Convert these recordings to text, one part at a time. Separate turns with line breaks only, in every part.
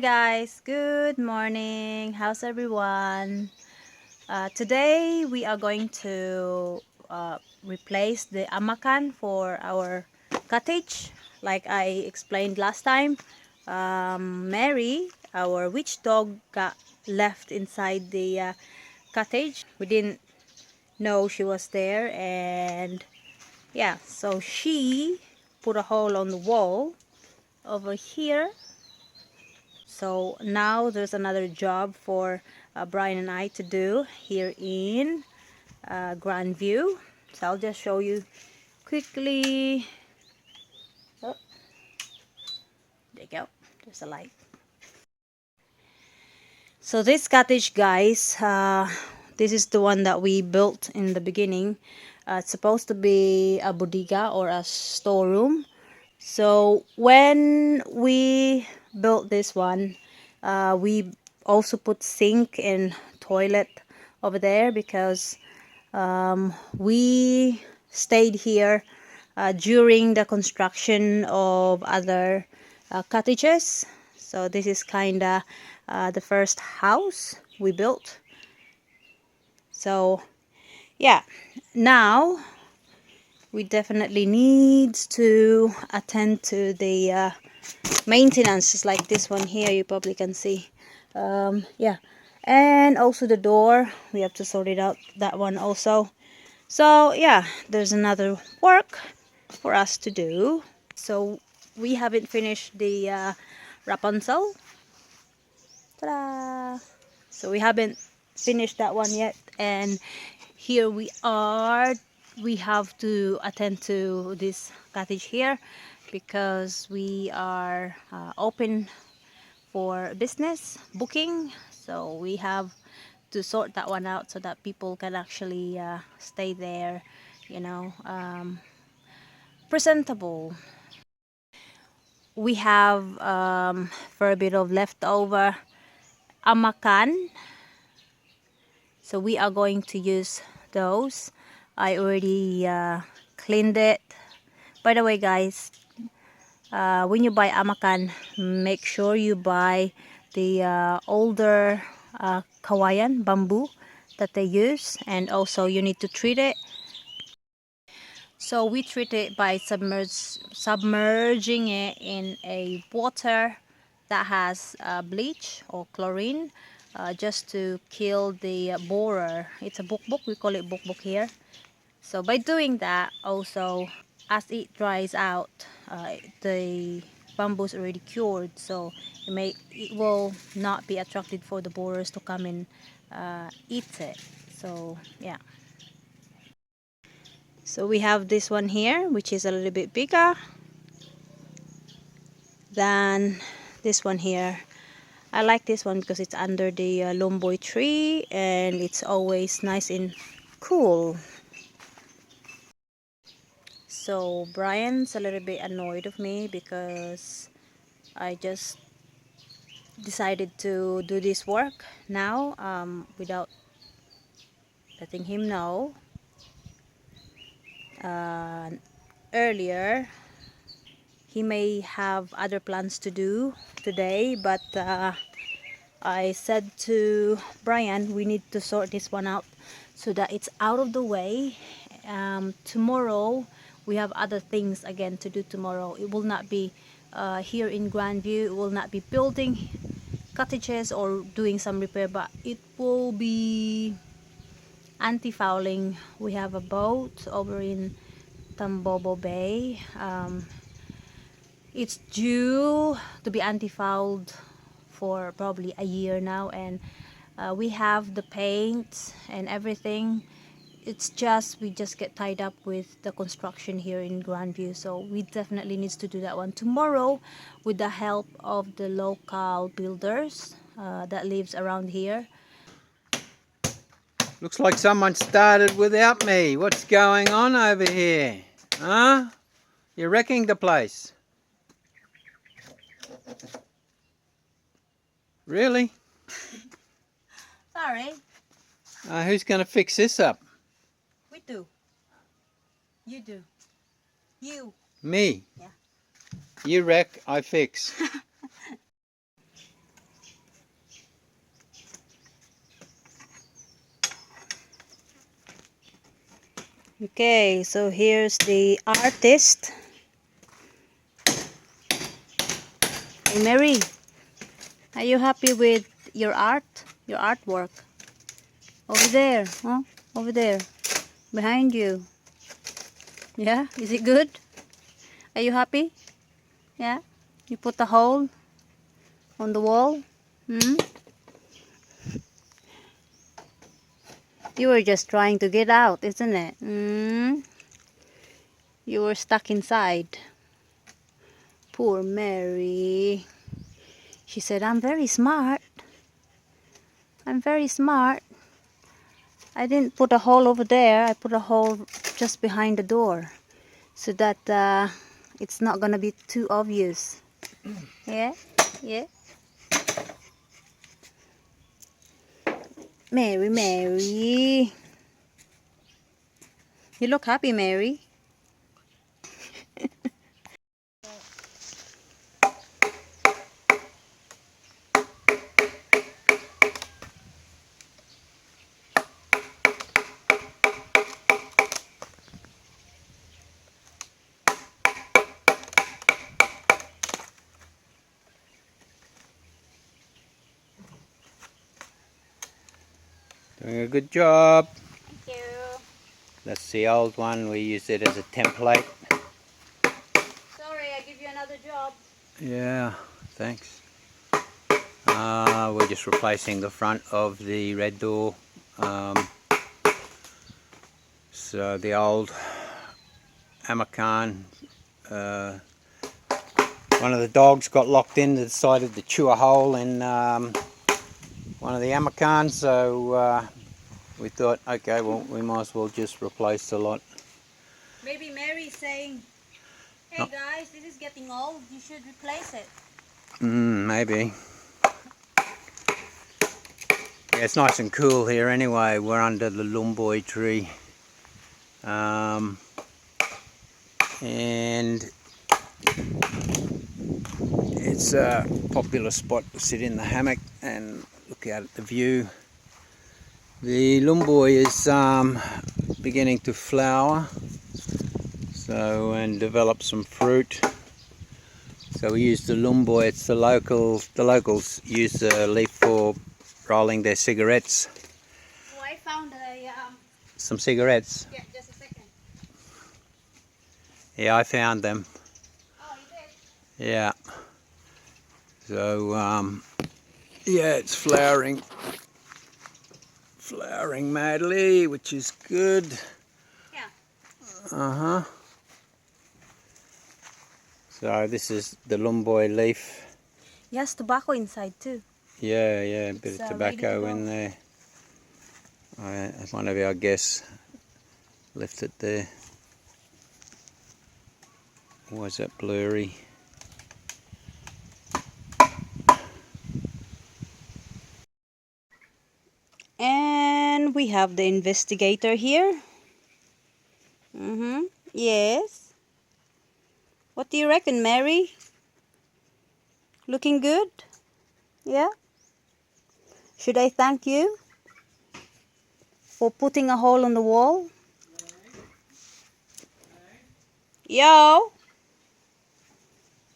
guys, good morning. How's everyone? Today we are going to replace the amakan for our cottage. Like I explained last time, Mary, our witch dog, got left inside the cottage. We didn't know she was there, and yeah, so she put a hole on the wall over here. So now there's another job for Brian and I to do here in Grandview. So I'll just show you quickly. Oh, there you go. There's a light. So this cottage, guys, this is the one that we built in the beginning. It's supposed to be a bodega or a storeroom. So when we built this one, we also put sink and toilet over there because we stayed here during the construction of other cottages. So this is kinda the first house we built. So yeah, now we definitely need to attend to the maintenance, just like this one here. You probably can see, yeah, and also the door, we have to sort it out, that one also. So yeah, there's another work for us to do. So we haven't finished the Rapunzel. Ta-da! So we haven't finished that one yet, and here we are. We have to attend to this cottage here because we are open for business booking. So we have to sort that one out so that people can actually stay there, you know, presentable. We have for a bit of leftover amakan, so we are going to use those. I already cleaned it. By the way, guys, when you buy amakan, make sure you buy the older kawayan bamboo that they use, and also you need to treat it. So we treat it by submerging it in a water that has bleach or chlorine, just to kill the borer. It's a bukbuk, we call it bukbuk here. So by doing that, also as it dries out, the bamboo is already cured, so it will not be attracted for the borers to come and eat it. So yeah. So we have this one here, which is a little bit bigger than this one here. I like this one because it's under the lomboy tree and it's always nice and cool. So Brian's a little bit annoyed of me because I just decided to do this work now without letting him know earlier. He may have other plans to do today, but I said to Brian, we need to sort this one out so that it's out of the way. Tomorrow we have other things again to do tomorrow. It will not be here in Grandview. It will not be building cottages or doing some repair, but it will be anti-fouling. We have a boat over in Tambobo Bay. It's due to be anti-fouled for probably a year now, and we have the paint and everything. It's just we just get tied up with the construction here in Grandview, so we definitely needs to do that one tomorrow with the help of the local builders that lives around here.
Looks like someone started without me. What's going on over here? Huh? You're wrecking the place. Really?
Sorry.
Who's going to fix this up?
We do. You do. You.
Me?
Yeah.
You wreck, I fix.
Okay, so here's the artist. Hey Mary, are you happy with your art? Your artwork? Over there, huh? Over there. Behind you. Yeah, is it good? Are you happy? Yeah? You put a hole on the wall? Hmm? You were just trying to get out, isn't it? You were stuck inside. Poor Mary. She said, I'm very smart. I'm very smart. I didn't put a hole over there. I put a hole just behind the door so that it's not gonna be too obvious. Yeah? Yeah? Mary, Mary. You look happy, Mary.
Doing a good job.
Thank you.
That's the old one. We use it as a template.
Sorry, I give you another job.
Yeah, thanks. We're just replacing the front of the red door. So the old Amakan, one of the dogs got locked in, decided to chew a hole in one of the Amakans, so we thought, okay, well, we might as well just replace the lot.
Maybe Mary's saying, hey guys, this is getting old. You should replace it.
Maybe. Yeah, it's nice and cool here anyway. We're under the lumboy tree. And it's a popular spot to sit in the hammock and look out at the view. The lumboy is beginning to flower, so, and develop some fruit. So we use the lumboy. It's the locals use the leaf for rolling their cigarettes.
Oh, I found
Some cigarettes.
yeah, just a second.
Yeah, I found them.
Oh, you did?
Yeah. So yeah, it's flowering madly, which is good.
Yeah.
So this is the lumboy leaf.
Yes, tobacco inside too.
Yeah, a bit
It's,
of
ready to
tobacco
go.
in there. One of our guests left it there. Why is that blurry?
And we have the investigator here. Yes. What do you reckon, Mary? Looking good? Yeah? Should I thank you for putting a hole on the wall? Yo!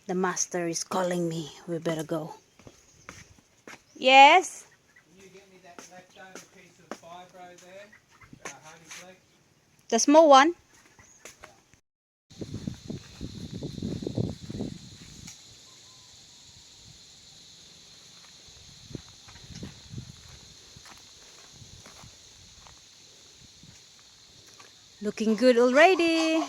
The master is calling me. We better go. Yes?
Can you get me that leftover piece of fibro there? Honey fleck?
The small one? Looking good already.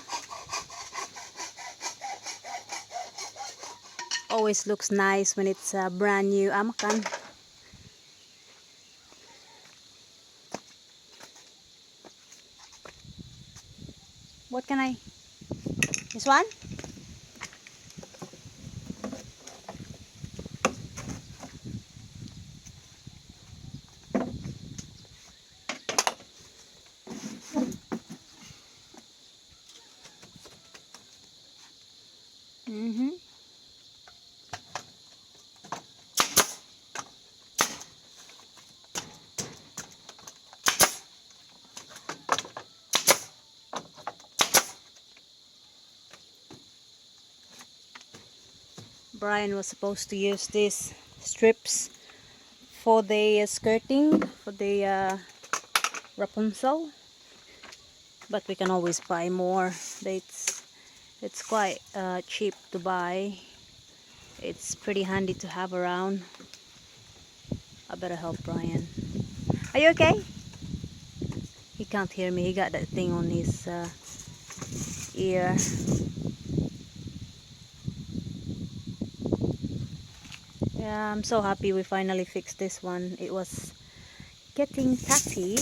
Always looks nice when it's a brand new Amakan. What can I? This one? Brian was supposed to use these strips for the skirting, for the Rapunzel, but we can always buy more. It's quite cheap to buy. It's pretty handy to have around. I better help Brian. Are you okay? He can't hear me. He got that thing on his ear. Yeah, I'm so happy we finally fixed this one. It was getting tatty.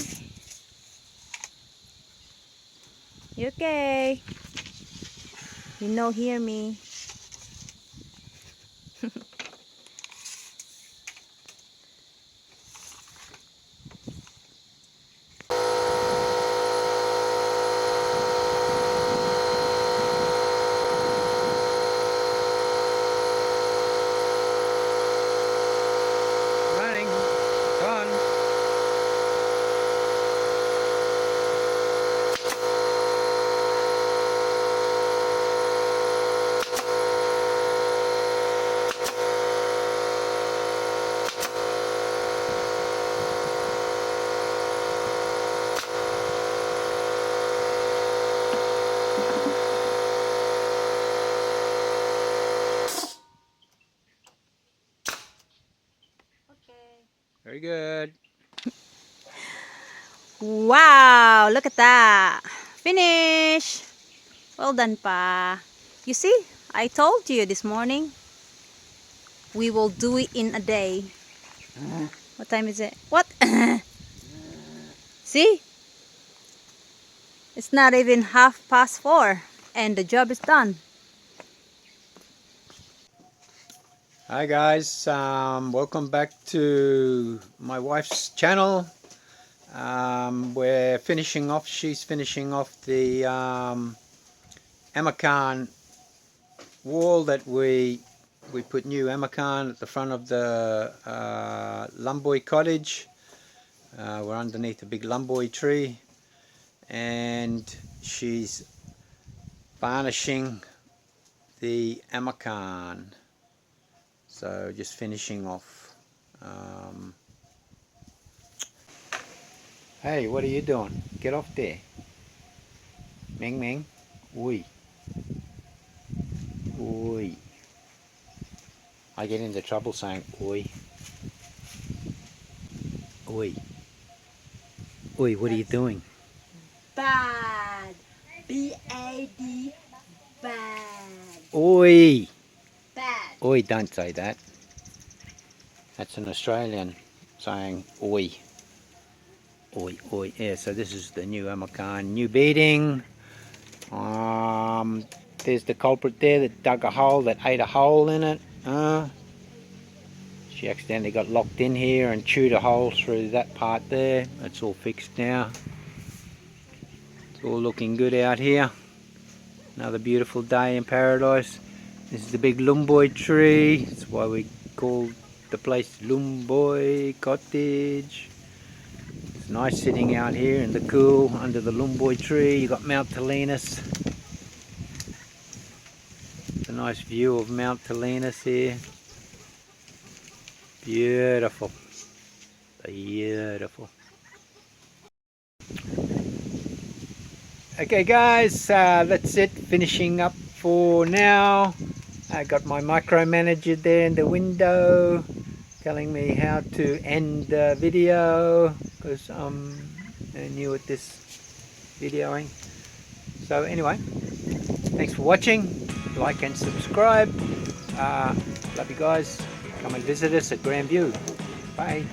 You okay? You know, hear me.
Running. It's on. Very good.
Wow, look at that. Finish. Well done, Pa. You see, I told you this morning. We will do it in a day. What time is it? What? See? It's not even 4:30 and the job is done.
Hi guys, welcome back to my wife's channel. We're finishing off, she's finishing off the Amakan wall that we put new Amakan at the front of the Lumboy cottage. We're underneath a big Lumboy tree, and she's varnishing the Amakan. So just finishing off. Hey, what are you doing? Get off there. Meng Meng. Oi. Oi. I get into trouble saying oi. Oi. Oi, what are you doing?
Bad. B-A-D. Bad.
Oi.
Bad.
Oi, don't say that. That's an Australian saying oi. Oi, oi. Yeah, so this is the new Amakan, new beading. There's the culprit there that dug a hole, that ate a hole in it. She accidentally got locked in here and chewed a hole through that part there. It's all fixed now. It's all looking good out here. Another beautiful day in paradise. This is the big Lumboy tree. That's why we call the place Lumboy Cottage. It's nice sitting out here in the cool under the Lumboy tree. You got Mount Telenus. It's a nice view of Mount Telenus here. Beautiful. Beautiful. Okay guys, that's it. Finishing up for now. I got my micromanager there in the window telling me how to end the video because I'm new at this videoing. So anyway, thanks for watching. Like and subscribe. Love you guys. Come and visit us at Grandview. Bye.